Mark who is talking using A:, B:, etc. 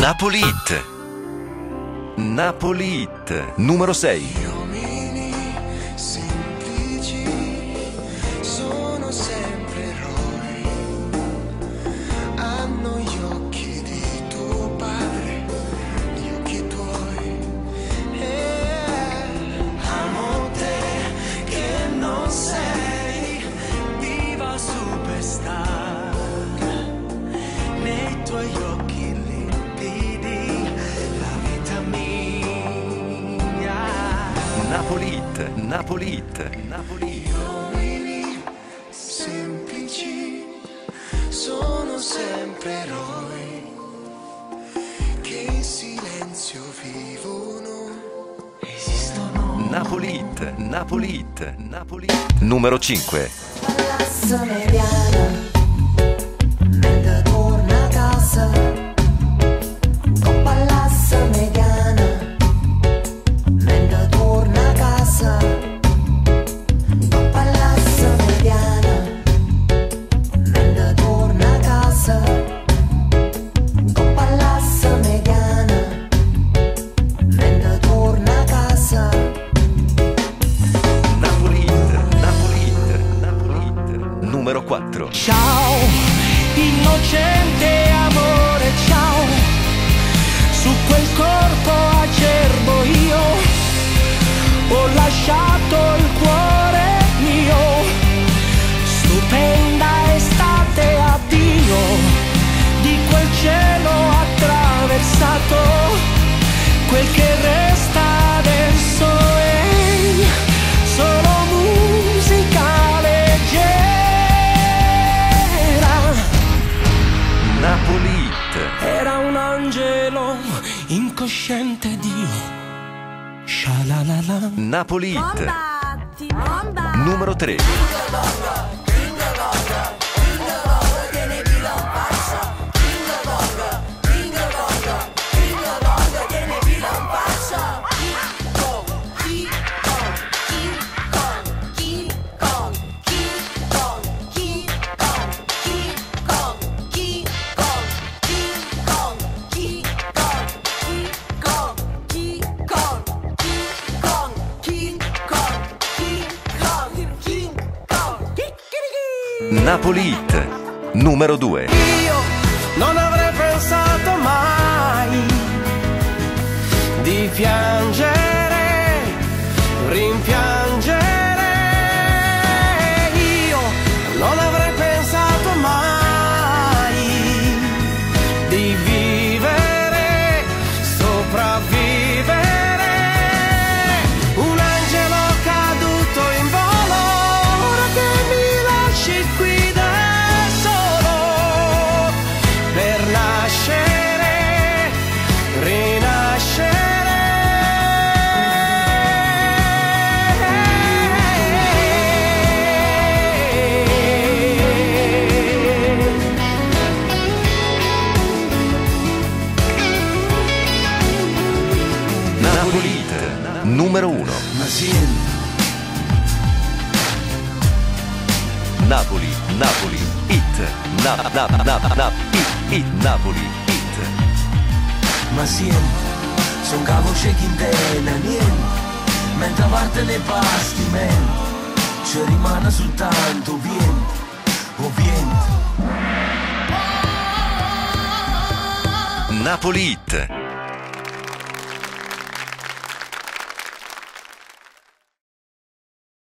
A: Napoli Hit. Napoli Hit, numero 6.
B: Uomini semplici sono sempre eroi, hanno gli occhi di tuo padre, gli occhi tuoi. Amo te che non sei viva superstar, nei tuoi occhi limpidi la vita mia.
A: Napoli Hit, Napoli Hit, Napoli Hit.
B: Uomini semplici sono sempre eroi che in silenzio vivono, esistono.
A: Napoli Hit, Napoli Hit, Napoli Hit. Numero 5.
C: Palazzo Mediana, mentre torna a casa, con Palazzo Mediana, mentre torna a casa, con Palazzo Mediana, mentre torna a casa, con Palazzo Mediana, mentre torna a casa.
A: Napoli Hit, Napoli Hit, Napoli Hit. Numero 4.
D: Ciao, innocente amore, ciao. Su quel corpo acerbo io ho lasciato il cuore mio. Stupenda estate, addio. Di quel cielo attraversato, quel che resta adesso è solo musica leggera.
A: Napoli Hit.
D: Era un angelo incosciente Dio. Sha-la-la-la.
A: Napoli Hit.
C: Combatti, bomba!
A: Numero 3. Napoli Hit. Numero 2.
D: Io non avrei pensato mai di piangere, rimpiangere. Io non avrei pensato mai di vivere, sopravvivere. Un angelo caduto in volo, ora che mi lasci qui da solo per nascere, rinascere.
A: Napoli Hit. Numero 1. Napoli, Napoli Hit. Hit, Napoli Hit.
E: Ma siempre son cavo c'è chi intende niente, mentre parte nei bastimenti ci rimane soltanto vento, o vento.
A: Napoli Hit.